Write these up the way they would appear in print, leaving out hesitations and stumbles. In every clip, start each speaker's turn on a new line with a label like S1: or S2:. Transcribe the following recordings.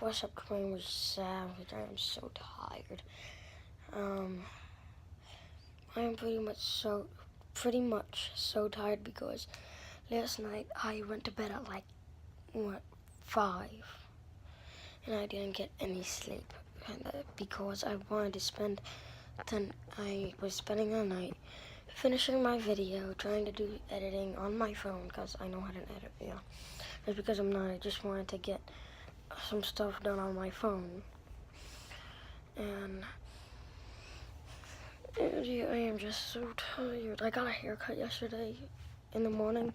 S1: What's up, Kramer Savage? I am so tired. I am pretty much so tired because last night I went to bed at like 5, and I didn't get any sleep, and because I wanted to spend. Then I was spending the night finishing my video, trying to do editing on my phone because I know how to edit. Yeah, it's because I'm not. I just wanted to get some stuff done on my phone, and yeah, I am just so tired. I got a haircut yesterday in the morning.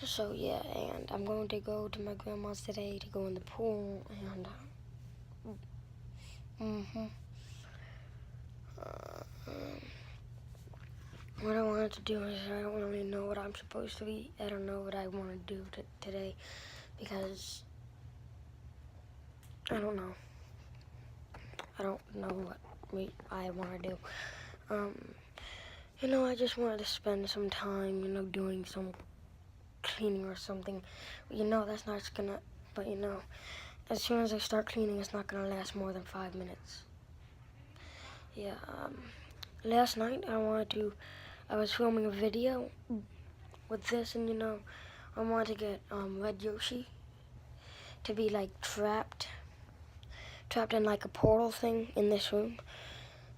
S1: So yeah, and I'm going to go to my grandma's today to go in the pool, and what I wanted to do is I don't really know what I'm supposed to be. I don't know what I want to do today because I don't know. I don't know what I want to do. I just wanted to spend some time, doing some cleaning or something. That's not gonna, but as soon as I start cleaning, it's not gonna last more than 5 minutes. Yeah, last night I was filming a video with this, and I wanted to get Red Yoshi to be like trapped in like a portal thing in this room.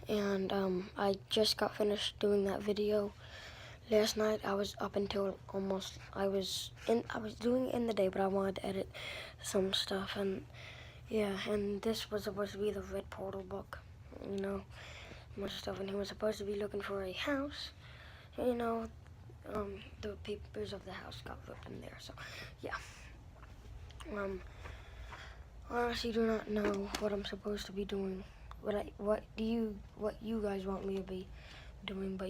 S1: And I just got finished doing that video last night. I was up until almost, I was doing it in the day, but I wanted to edit some stuff, and yeah, and this was supposed to be the Red Portal book, much stuff, and he was supposed to be looking for a house, the papers of the house got ripped in there, so yeah. Honestly do not know what I'm supposed to be doing, what you guys want me to be doing, but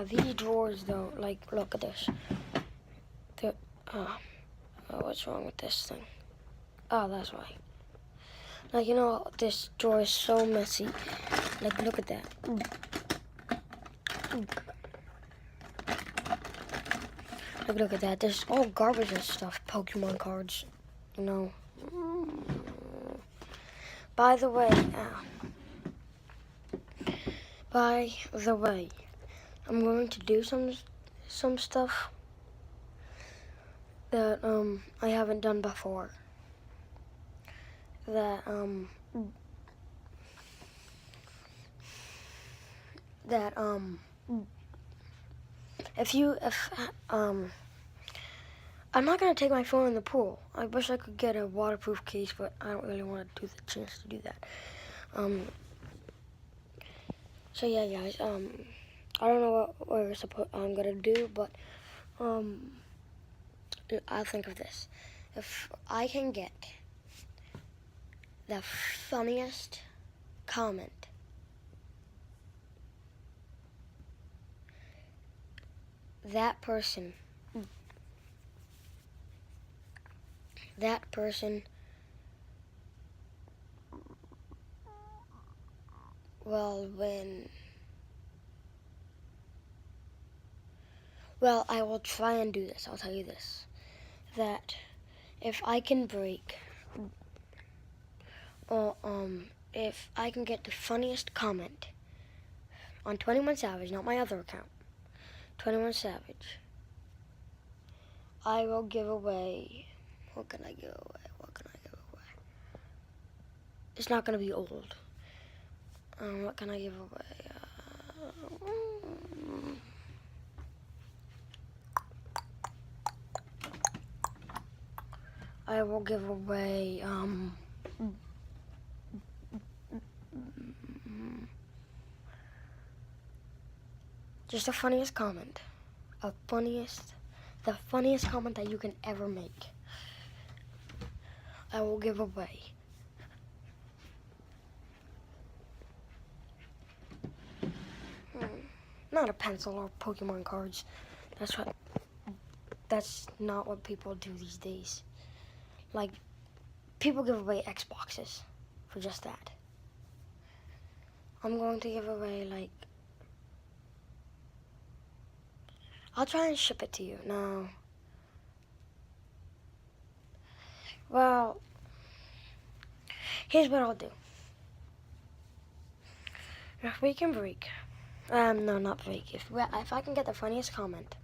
S1: these drawers though, like, look at this. What's wrong with this thing? Oh, that's why. Like, this drawer is so messy. Like, look at that. Like, look at that. There's all garbage and stuff. Pokemon cards, By the way, I'm going to do some stuff that I haven't done before. That I'm not gonna take my phone in the pool. I wish I could get a waterproof case, but I don't really want to do the chance to do that. So yeah, guys. I don't know what I'm gonna do, but I'll think of this. If I can get the funniest comment that person will win. Well, I will try and do this. I'll tell you this. That if I can break, or if I can get the funniest comment on 21 Savage, not my other account, 21 Savage, I will give away. What can I give away? It's not gonna be old. What can I give away? I will give away just the funniest comment. The funniest comment that you can ever make. I will give away. Not a pencil or Pokemon cards. That's not what people do these days. Like, people give away Xboxes for just that. I'm going to give away, like, I'll try and ship it to you. No. Well, here's what I'll do. If we can break, no, not break. If I can get the funniest comment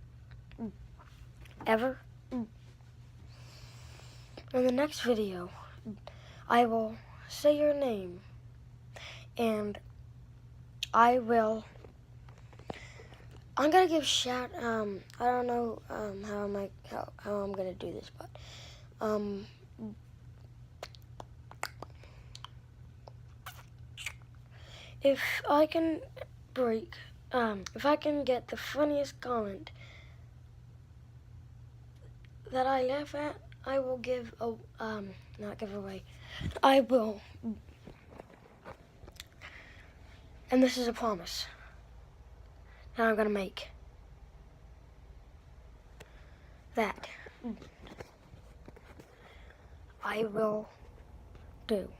S1: ever, in the next video, I will say your name, and I'm gonna give shout. I don't know how I'm gonna do this, but if I can break, if I can get the funniest comment that I laugh at, I will give a not give away. I will, and this is a promise that I'm gonna make. That I will do.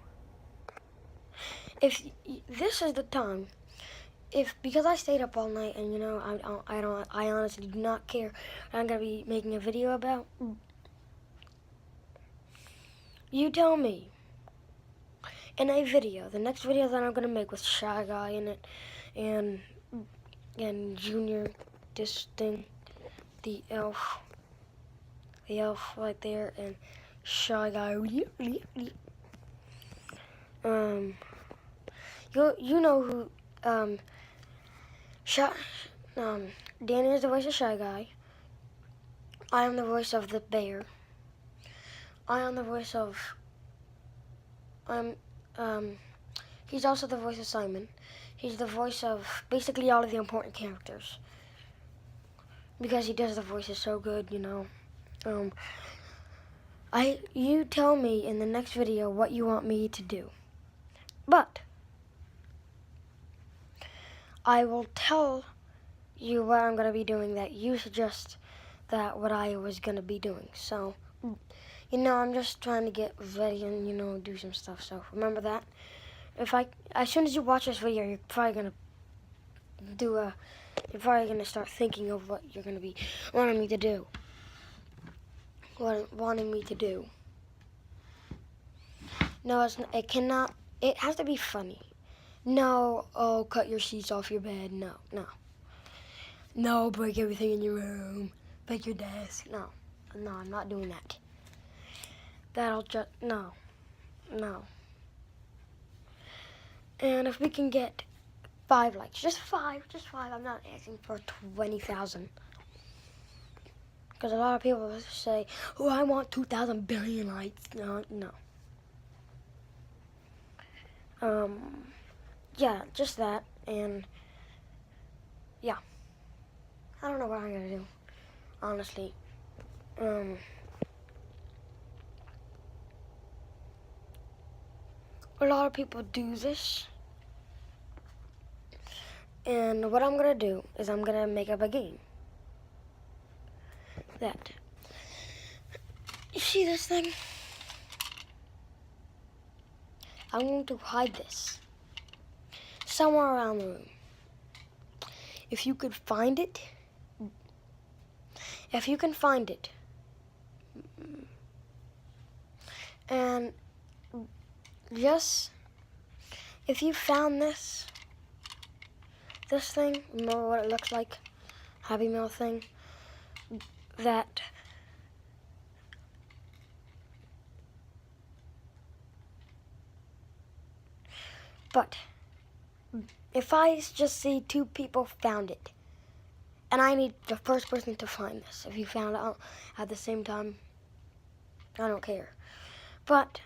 S1: If this is the time, because I stayed up all night and I honestly do not care what I'm gonna be making a video about. You tell me in a video, the next video that I'm gonna make with Shy Guy in it, and Junior, this thing, the elf right there, and Shy Guy. You know who Danny is the voice of Shy Guy. I am the voice of the bear. I am the voice of he's also the voice of Simon. He's the voice of basically all of the important characters, because he does the voices so good, you know. You tell me in the next video what you want me to do, but I will tell you what I'm gonna be doing that you suggest that what I was gonna be doing. So, I'm just trying to get ready and do some stuff. So remember that. As soon as you watch this video, you're probably gonna start thinking of what you're gonna be wanting me to do. No, it has to be funny. No, oh, cut your sheets off your bed. No. No, break everything in your room. Break your desk. No, I'm not doing that. No. And if we can get 5 likes, just five, I'm not asking for 20,000. Because a lot of people say, oh, I want 2,000 billion likes. No. Yeah, just that, and yeah. I don't know what I'm gonna do, honestly. A lot of people do this, and what I'm gonna do is I'm gonna make up a game that, you see this thing? I'm going to hide this somewhere around the room. If you can find it, and just, if you found this thing, remember what it looks like, Happy Meal thing, but if I just see 2 people found it, and I need the first person to find this. If you found it at the same time, I don't care. But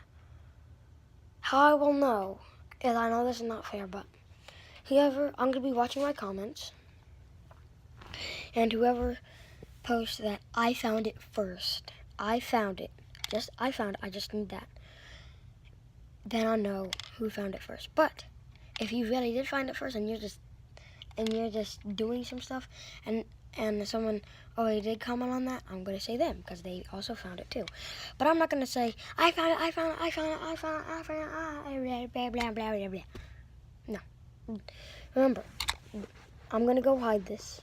S1: how I will know is, I know this is not fair, but I'm going to be watching my comments, and whoever posts that I found it first, I found it, I just need that, then I'll know who found it first. But if you really did find it first, and you're just doing some stuff, and someone already did comment on that, I'm going to say them, because they also found it too. But I'm not going to say, I found it, blah, blah, blah, blah, blah. No. Remember, I'm going to go hide this.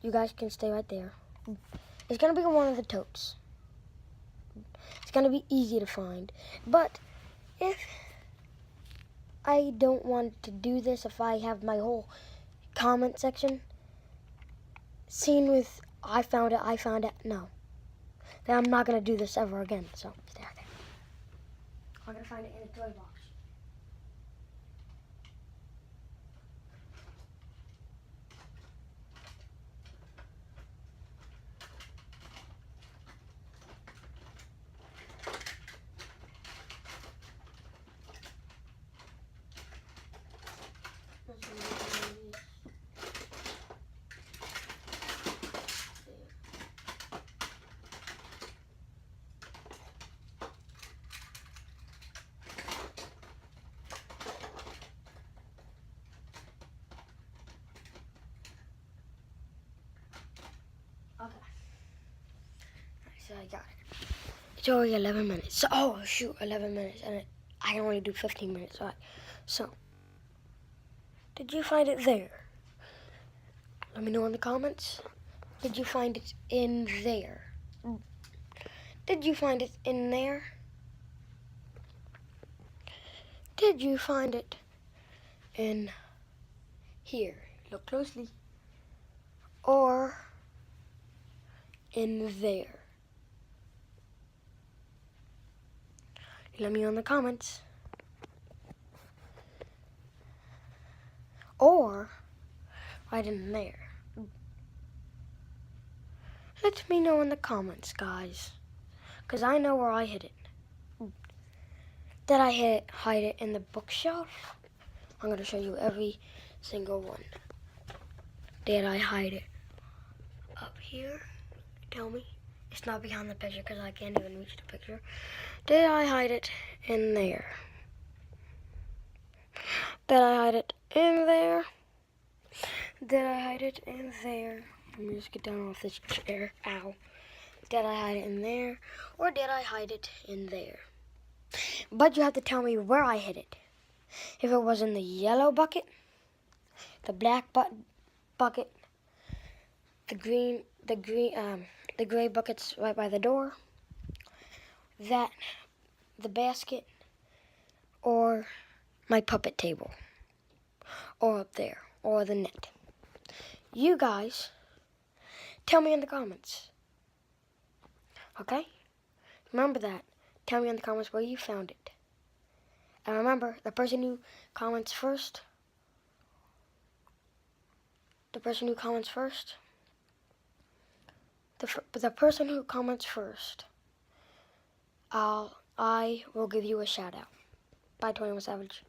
S1: You guys can stay right there. It's gonna be one of the totes. It's gonna be easy to find. But if I don't want to do this, if I have my whole comment section seen with I found it, no. Then I'm not gonna do this ever again. So stay right there. I'm gonna find it in a toy box. Okay. So I got it. It's already 11 minutes. So, oh shoot, 11 minutes, and I can only do 15 minutes. All right. So, did you find it there? Let me know in the comments. Did you find it in there? Did you find it in there? Did you find it in here? Look closely. Or in there? Let me know in the comments. Or right in there. Let me know in the comments, guys. Because I know where I hid it. Did I hide it in the bookshelf? I'm going to show you every single one. Did I hide it up here? Tell me. It's not behind the picture because I can't even reach the picture. Did I hide it in there? Did I hide it in there? Did I hide it in there? Let me just get down off this chair. Ow. Did I hide it in there? Or did I hide it in there? But you have to tell me where I hid it. If it was in the yellow bucket, the black bucket, the gray buckets right by the door, the basket, or my puppet table, or up there, or the net. You guys, tell me in the comments. Okay? Remember that. Tell me in the comments where you found it. And remember, the person who comments first, the person who comments first, I will give you a shout out. Bye, 21 Savage.